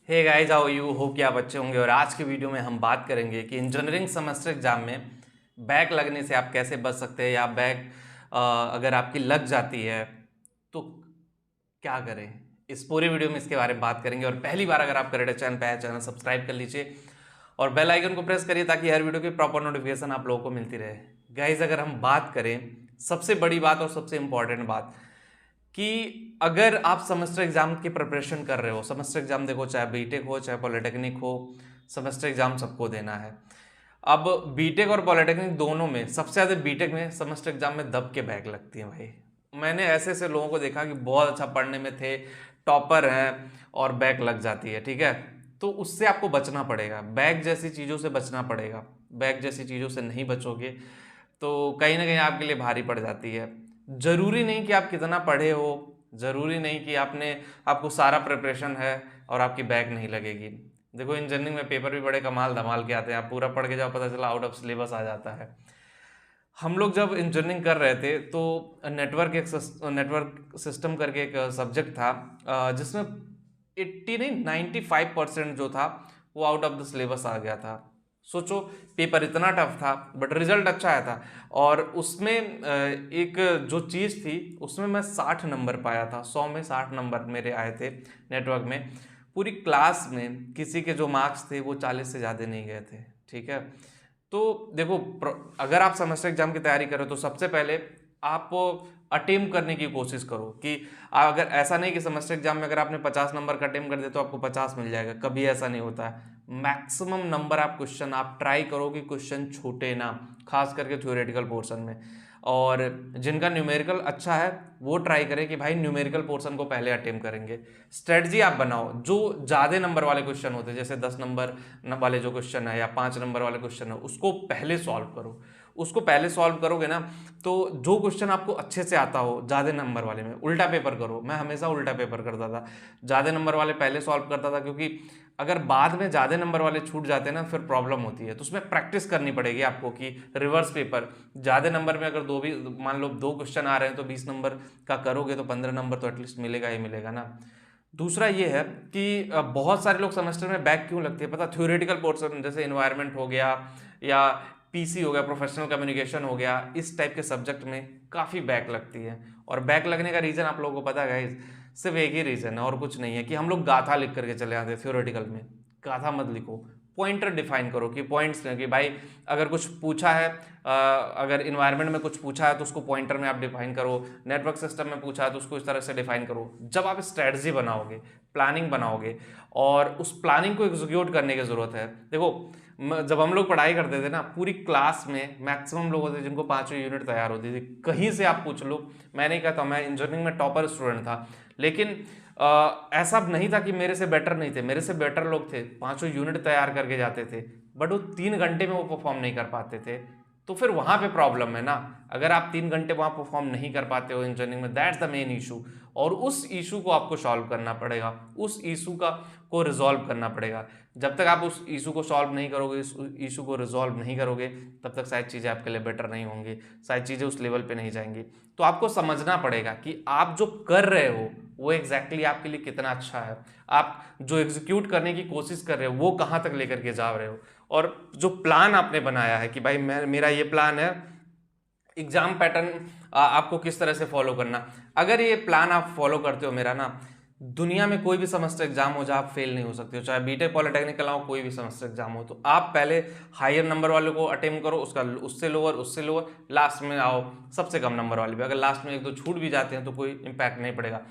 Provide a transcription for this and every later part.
Hey guys, how you hope कि आप अच्छे होंगे। और आज के वीडियो में हम बात करेंगे कि इंजीनियरिंग सेमेस्टर एग्जाम में बैक लगने से आप कैसे बच सकते हैं, या बैक अगर आपकी लग जाती है तो क्या करें। इस पूरे वीडियो में इसके बारे में बात करेंगे। और पहली बार अगर आप करेंगे चैनल पे है, चैनल सब्सक्राइब कर लीजिए और बेल आइकन को प्रेस करिए ताकि हर वीडियो की प्रॉपर नोटिफिकेशन आप लोगों को मिलती रहे। गाइस, अगर हम बात करें सबसे बड़ी बात और सबसे इंपॉर्टेंट बात कि अगर आप सेमेस्टर एग्जाम की प्रिपरेशन कर रहे हो, सेमेस्टर एग्जाम देखो, चाहे बीटेक हो चाहे पॉलिटेक्निक हो, सेमेस्टर एग्जाम सबको देना है। अब बीटेक और पॉलिटेक्निक दोनों में सबसे ज़्यादा बीटेक में सेमेस्टर एग्जाम में दब के बैक लगती है भाई। मैंने ऐसे ऐसे लोगों को देखा कि बहुत अच्छा पढ़ने में थे, टॉपर हैं, और बैक लग जाती है। ठीक है, तो उससे आपको बचना पड़ेगा, बैक जैसी चीज़ों से बचना पड़ेगा। बैक जैसी चीज़ों से नहीं बचोगे तो कहीं ना कहीं आपके लिए भारी पड़ जाती है। जरूरी नहीं कि आप कितना पढ़े हो, जरूरी नहीं कि आपको सारा प्रिपरेशन है और आपकी बैक नहीं लगेगी। देखो, इंजीनियरिंग में पेपर भी बड़े कमाल धमाल के आते हैं, आप पूरा पढ़ के जाओ, पता चला आउट ऑफ सिलेबस आ जाता है। हम लोग जब इंजीनियरिंग कर रहे थे तो नेटवर्क सिस्टम करके एक सब्जेक्ट था, जिसमें 80 नहीं 95% जो था वो आउट ऑफ द सिलेबस आ गया था। सोचो, पेपर इतना टफ था बट रिजल्ट अच्छा आया था। और उसमें एक जो चीज़ थी, उसमें मैं 60 नंबर पाया था, 100 में 60 नंबर मेरे आए थे नेटवर्क में। पूरी क्लास में किसी के जो मार्क्स थे वो 40 से ज़्यादा नहीं गए थे। ठीक है, तो देखो, अगर आप सेमेस्टर एग्जाम की तैयारी करो तो सबसे पहले आप अटेम्प्ट करने की कोशिश करो कि अगर ऐसा नहीं कि सेमेस्टर एग्जाम में अगर आपने 50 नंबर का अटेम्प्ट कर दिया तो आपको 50 मिल जाएगा, कभी ऐसा नहीं होता है। मैक्सिमम नंबर आप ट्राई करो कि क्वेश्चन छूटे ना, खास करके थ्योरेटिकल पोर्शन में। और जिनका न्यूमेरिकल अच्छा है वो ट्राई करें कि भाई न्यूमेरिकल पोर्शन को पहले अटेम्प्ट करेंगे। स्ट्रेटजी आप बनाओ, जो ज़्यादा नंबर वाले क्वेश्चन होते हैं, जैसे 10 नंबर वाले जो क्वेश्चन है या 5 नंबर वाले क्वेश्चन है, उसको पहले सॉल्व करो। उसको पहले सॉल्व करोगे ना, तो जो क्वेश्चन आपको अच्छे से आता हो ज़्यादा नंबर वाले में, उल्टा पेपर करो। मैं हमेशा उल्टा पेपर करता था, ज़्यादा नंबर वाले पहले सॉल्व करता था, क्योंकि अगर बाद में ज़्यादा नंबर वाले छूट जाते हैं ना, फिर प्रॉब्लम होती है। तो उसमें प्रैक्टिस करनी पड़ेगी आपको कि रिवर्स पेपर ज़्यादा नंबर में अगर दो भी, मान लो 2 क्वेश्चन आ रहे हैं तो 20 नंबर का करोगे तो 15 नंबर तो एटलीस्ट मिलेगा ही मिलेगा ना। दूसरा ये है कि बहुत सारे लोग सेमेस्टर में बैक क्यों लगते हैं पता, थ्योरेटिकल पोर्शन जैसे इन्वायरमेंट हो गया या पीसी हो गया, प्रोफेशनल कम्युनिकेशन हो गया, इस टाइप के सब्जेक्ट में काफ़ी बैक लगती है। और बैक लगने का रीज़न आप लोगों को पता है गाइस, सिर्फ एक ही रीज़न है और कुछ नहीं है, कि हम लोग गाथा लिख करके चले आते हैं थ्योरेटिकल में। गाथा मत लिखो, पॉइंटर डिफाइन करो कि पॉइंट्स कि भाई अगर कुछ पूछा है, अगर इन्वायरमेंट में कुछ पूछा है तो उसको पॉइंटर में आप डिफाइन करो, नेटवर्क सिस्टम में पूछा है तो उसको इस तरह से डिफाइन करो। जब आप स्ट्रेटजी बनाओगे, प्लानिंग बनाओगे, और उस प्लानिंग को एग्जीक्यूट करने की जरूरत है। देखो, जब हम लोग पढ़ाई करते थे ना, पूरी क्लास में मैक्सिमम लोग होते जिनको 5वीं यूनिट तैयार होती थी। कहीं से आप पूछ लो, मैं नहीं कहता, मैं इंजीनियरिंग में टॉपर स्टूडेंट था, लेकिन ऐसा नहीं था कि मेरे से बेटर नहीं थे, मेरे से बेटर लोग थे, 5वीं यूनिट तैयार करके जाते थे, बट वो 3 घंटे में वो परफॉर्म नहीं कर पाते थे। तो फिर वहां पे प्रॉब्लम है ना। अगर आप 3 घंटे वहां परफॉर्म नहीं कर पाते हो इंजीनियरिंग में, दैट्स द मेन इशू। और उस इशू को आपको सॉल्व करना पड़ेगा, उस इशू को रिजॉल्व करना पड़ेगा। जब तक आप उस इशू को सॉल्व नहीं करोगे, इस इशू को रिजॉल्व नहीं करोगे, तब तक शायद चीज़ें आपके लिए बेटर नहीं होंगी, शायद चीज़ें उस लेवल पे नहीं जाएंगी। तो आपको समझना पड़ेगा कि आप जो कर रहे हो वो एग्जैक्टली आपके लिए कितना अच्छा है, आप जो एग्जीक्यूट करने की कोशिश कर रहे हो वो कहाँ तक लेकर के जा रहे हो। और जो प्लान आपने बनाया है कि भाई मेरा ये प्लान है, एग्जाम पैटर्न आपको किस तरह से फॉलो करना, अगर ये प्लान आप फॉलो करते हो मेरा ना, दुनिया में कोई भी सेमेस्टर एग्जाम हो जाए आप फेल नहीं हो सकते हो। चाहे बीटेक पॉलिटेक्निक हो, कोई भी सेमेस्टर एग्जाम हो, तो आप पहले हायर नंबर वाले को अटेम्प्ट करो, उसका उससे लोअर, लास्ट में आओ सबसे कम नंबर वाले भी। अगर लास्ट में 1-2 छूट भी जाते हैं तो कोई इंपैक्ट नहीं पड़ेगा।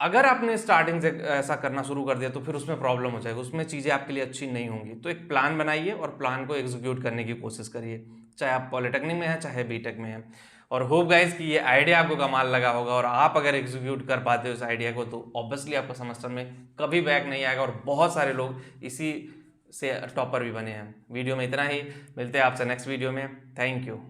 अगर आपने स्टार्टिंग से ऐसा करना शुरू कर दिया तो फिर उसमें प्रॉब्लम हो जाएगी, उसमें चीज़ें आपके लिए अच्छी नहीं होंगी। तो एक प्लान बनाइए और प्लान को एग्जीक्यूट करने की कोशिश करिए, चाहे आप पॉलिटेक्निक में हैं चाहे बीटेक में हैं। और होप गाइस कि ये आइडिया आपको कमाल लगा होगा, और आप अगर एग्जीक्यूट कर पाते हो इस आइडिया को तो ऑब्वियसली आपका सेमेस्टर में कभी बैक नहीं आएगा। और बहुत सारे लोग इसी से टॉपर भी बने हैं। वीडियो में इतना ही, मिलते हैं आपसे नेक्स्ट वीडियो में। Thank you.